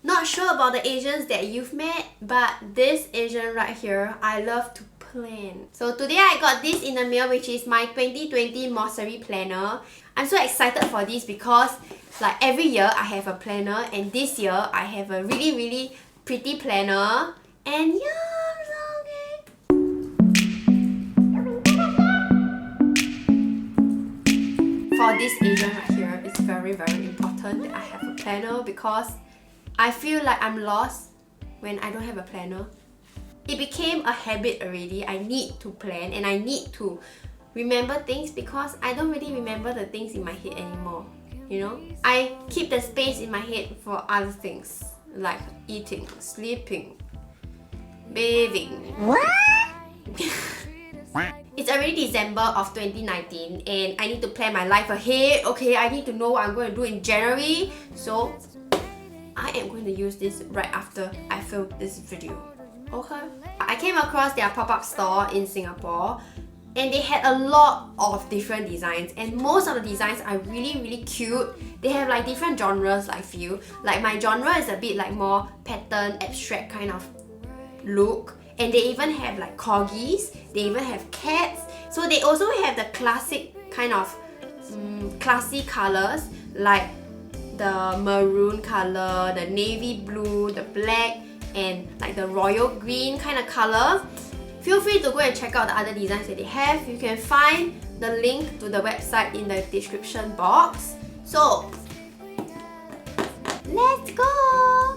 Not sure about the Asians that you've met, but this Asian right here, I love to plan. So today I got this in the mail, which is my 2020 Mossery planner. I'm so excited for this because like every year I have a planner, and this year I have a really pretty planner. And yeah, okay. For this Asian right here, it's very important that I have a planner because I feel like I'm lost when I don't have a planner. It became a habit already. I need to plan and I need to remember things because I don't really remember the things in my head anymore. You know? I keep the space in my head for other things like eating, sleeping, bathing. What? It's already December of 2019 and I need to plan my life ahead. Okay, I need to know what I'm going to do in January. So I am going to use this right after I film this video. Okay. I came across their pop-up store in Singapore and they had a lot of different designs, and most of the designs are really cute. They have like different genres, I feel. Like my genre is a bit like more pattern, abstract kind of look. And they even have like corgis, they even have cats. So they also have the classic kind of classy colors like the maroon color, the navy blue, the black, and like the royal green kind of color. Feel free to go and check out the other designs that they have. You can find the link to the website in the description box. So, let's go!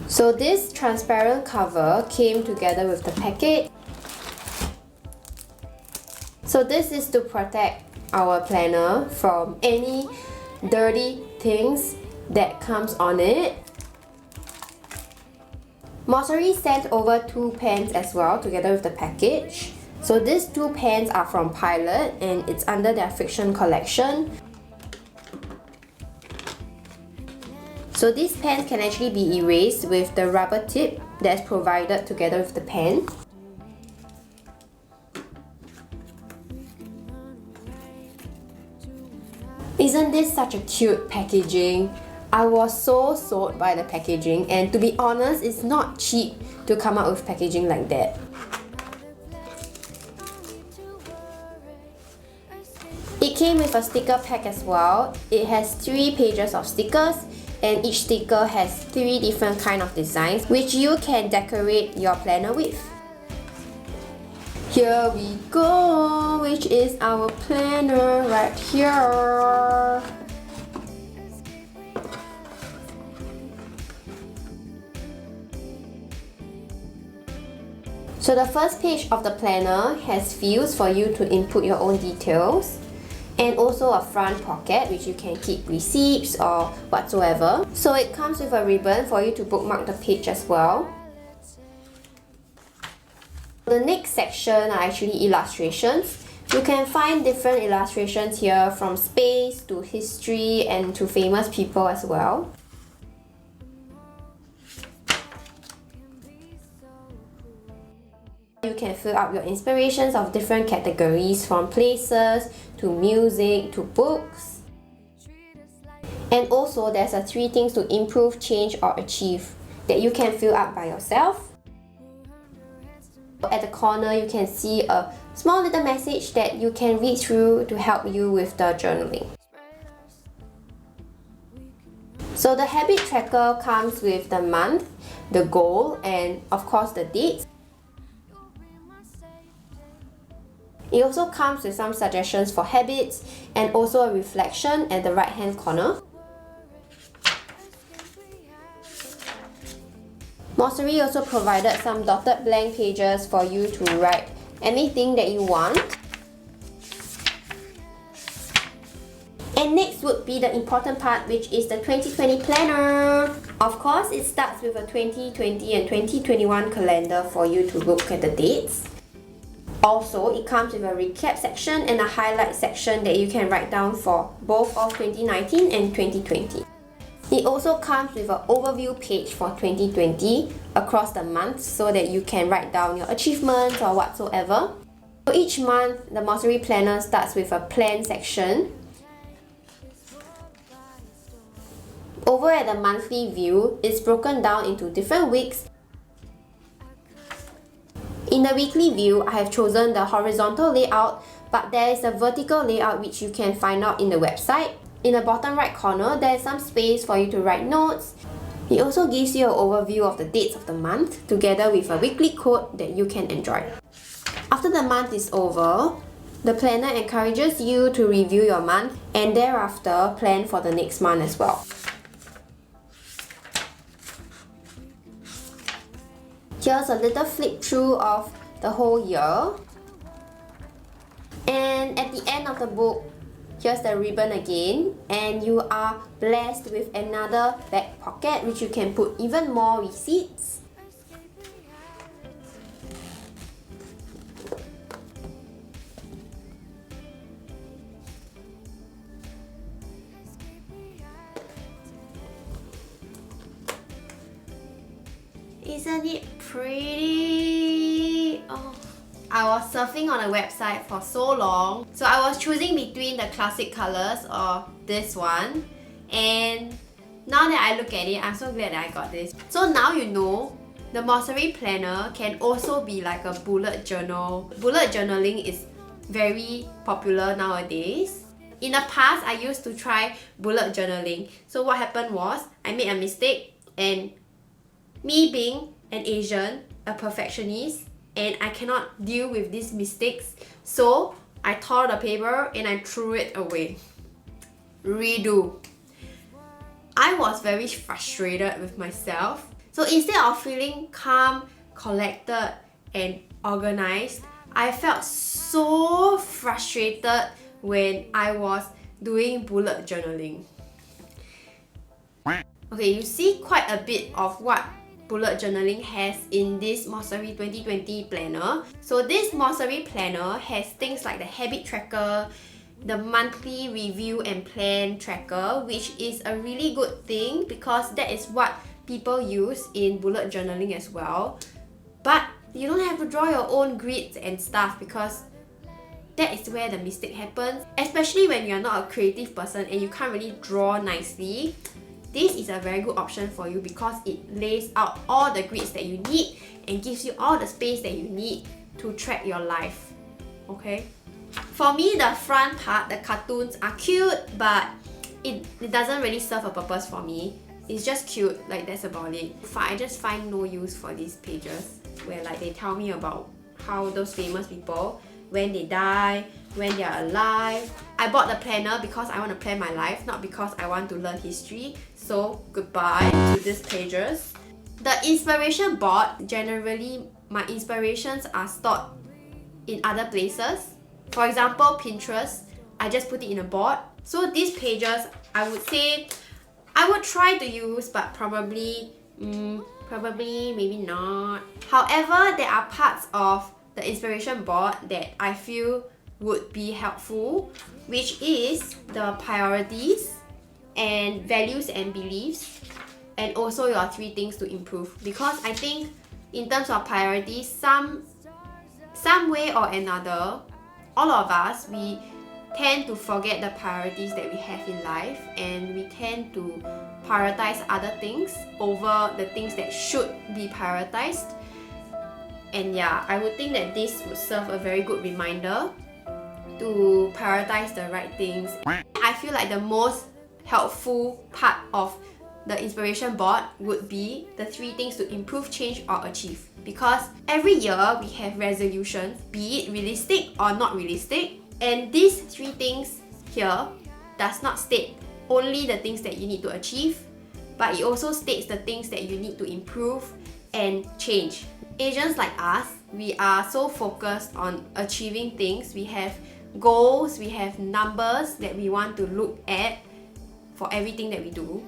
So this transparent cover came together with the package. So this is to protect our planner from any dirty things that comes on it. Mossery sent over 2 pens as well together with the package. So these 2 pens are from Pilot and it's under their fiction collection. So these pens can actually be erased with the rubber tip that's provided together with the pen. Isn't this such a cute packaging? I was so sold by the packaging, and to be honest, it's not cheap to come up with packaging like that. It came with a sticker pack as well. It has 3 pages of stickers, and each sticker has 3 different kind of designs which you can decorate your planner with. Here we go, which is our planner right here. So the first page of the planner has fields for you to input your own details, and also a front pocket which you can keep receipts or whatsoever. So it comes with a ribbon for you to bookmark the page as well. The next section are actually illustrations. You can find different illustrations here, from space to history and to famous people as well. You can fill out your inspirations of different categories, from places to music to books. And also there's 3 things to improve, change or achieve that you can fill out by yourself. At the corner you can see a small little message that you can read through to help you with the journaling. So the habit tracker comes with the month, the goal, and of course the dates. It also comes with some suggestions for habits and also a reflection at the right hand corner. Mossery also provided some dotted blank pages for you to write anything that you want. And next would be the important part, which is the 2020 planner. Of course, it starts with a 2020 and 2021 calendar for you to look at the dates. Also, it comes with a recap section and a highlight section that you can write down for both of 2019 and 2020. It also comes with an overview page for 2020 across the months so that you can write down your achievements or whatsoever. So each month, the Mossery Planner starts with a plan section. Over at the monthly view, it's broken down into different weeks. In the weekly view, I have chosen the horizontal layout, but there is a vertical layout which you can find out in the website. In the bottom right corner, there is some space for you to write notes. It also gives you an overview of the dates of the month, together with a weekly quote that you can enjoy. After the month is over, the planner encourages you to review your month and thereafter plan for the next month as well. Here's a little flip through of the whole year. And at the end of the book, here's the ribbon again, and you are blessed with another back pocket which you can put even more receipts. Isn't it pretty? Oh. I was surfing on a website for so long, so I was choosing between the classic colors or this one, and now that I look at it, I'm so glad that I got this. So now you know, the Mossery Planner can also be like a bullet journal. Bullet journaling is very popular nowadays. In the past, I used to try bullet journaling. So what happened was, I made a mistake, and me being an Asian, a perfectionist, and I cannot deal with these mistakes, so I tore the paper and I threw it away. Redo. I was very frustrated with myself. So instead of feeling calm, collected, and organized, I felt so frustrated when I was doing bullet journaling. Okay, you see quite a bit of what bullet journaling has in this Mossery 2020 planner. So this Mossery planner has things like the habit tracker, the monthly review and plan tracker, which is a really good thing because that is what people use in bullet journaling as well. But you don't have to draw your own grids and stuff because that is where the mistake happens, especially when you're not a creative person and you can't really draw nicely. This is a very good option for you because it lays out all the grids that you need and gives you all the space that you need to track your life. Okay? For me, the front part, the cartoons are cute, but it doesn't really serve a purpose for me. It's just cute, like that's about it. I just find no use for these pages where like they tell me about how those famous people, when they die, when they are alive. I bought the planner because I want to plan my life, not because I want to learn history. So goodbye to these pages. The inspiration board, generally my inspirations are stored in other places. For example, Pinterest, I just put it in a board. So these pages, I would say, I would try to use, but probably maybe not. However, there are parts of the inspiration board that I feel would be helpful, which is the priorities and values and beliefs, and also your 3 things to improve. Because I think in terms of priorities, some way or another, all of us, we tend to forget the priorities that we have in life, and we tend to prioritize other things over the things that should be prioritized. And yeah, I would think that this would serve a very good reminder to prioritize the right things. I feel like the most helpful part of the inspiration board would be the 3 things to improve, change, or achieve. Because every year we have resolutions, be it realistic or not realistic, and these 3 things here does not state only the things that you need to achieve, but it also states the things that you need to improve and change. Asians like us, we are so focused on achieving things. We have goals, we have numbers that we want to look at for everything that we do,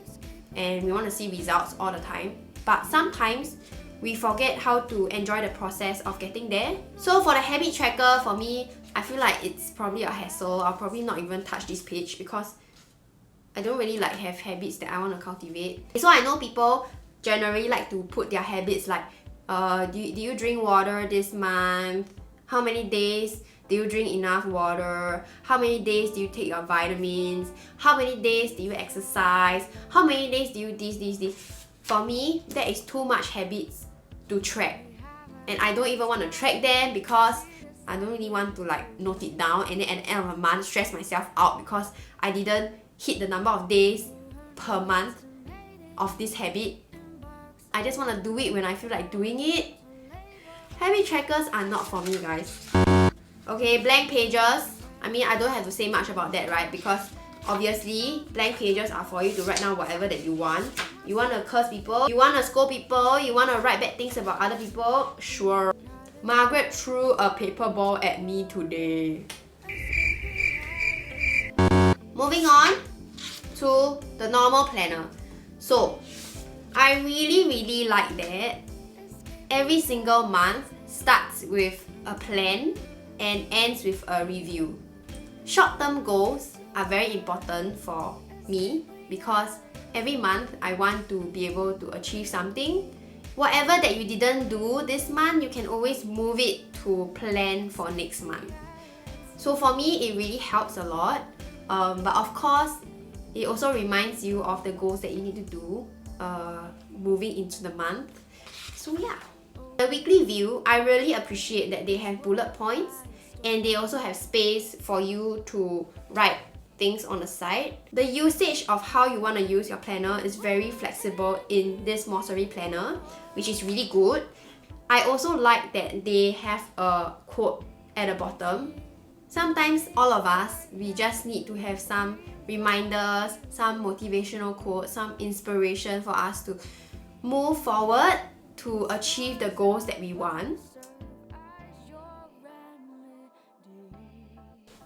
and we want to see results all the time. But sometimes we forget how to enjoy the process of getting there. So for the habit tracker, for me, I feel like it's probably a hassle. I'll probably not even touch this page because I don't really like have habits that I want to cultivate. So I know people generally like to put their habits like, do you drink water this month? How many days do you drink enough water? How many days do you take your vitamins? How many days do you exercise? How many days do you this? For me, that is too much habits to track. And I don't even want to track them because I don't really want to like note it down and then at the end of the month stress myself out because I didn't hit the number of days per month of this habit. I just want to do it when I feel like doing it. Habit trackers are not for me, guys. Okay, blank pages. I mean, I don't have to say much about that, right? Because obviously, blank pages are for you to write down whatever that you want. You want to curse people, you want to scold people, you want to write bad things about other people, sure. Margaret threw a paper ball at me today. Moving on to the normal planner. So, I really like that every single month starts with a plan and ends with a review. Short-term goals are very important for me because every month I want to be able to achieve something. Whatever that you didn't do this month, you can always move it to plan for next month. So for me, it really helps a lot. But of course, it also reminds you of the goals that you need to do moving into the month. So yeah. The weekly view, I really appreciate that they have bullet points and they also have space for you to write things on the side. The usage of how you want to use your planner is very flexible in this Mossery planner, which is really good. I also like that they have a quote at the bottom. Sometimes all of us, we just need to have some reminders, some motivational quotes, some inspiration for us to move forward to achieve the goals that we want.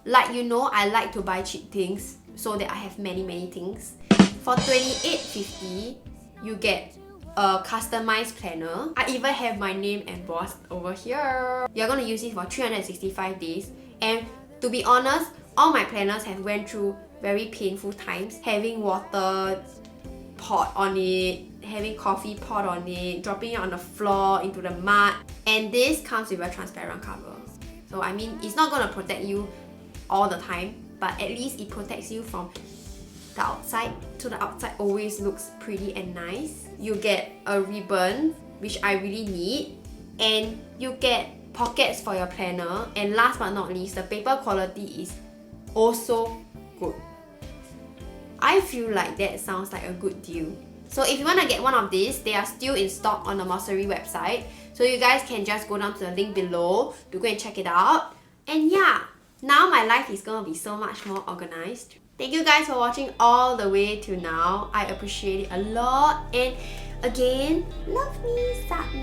Like you know, I like to buy cheap things so that I have many things. For $28.50, you get a customized planner. I even have my name embossed over here. You're gonna use it for 365 days. And to be honest, all my planners have went through very painful times. Having water pot on it, having coffee pot on it, dropping it on the floor into the mud. And this comes with a transparent cover. So I mean, it's not gonna protect you all the time, but at least it protects you from the outside. So the outside always looks pretty and nice. You get a ribbon, which I really need, and you get pockets for your planner. And last but not least, the paper quality is also good. I feel like that sounds like a good deal. So if you want to get one of these, they are still in stock on the Mossery website. So you guys can just go down to the link below to go and check it out. And yeah, now my life is gonna be so much more organized. Thank you guys for watching all the way to now. I appreciate it a lot. And again, love me, sub me.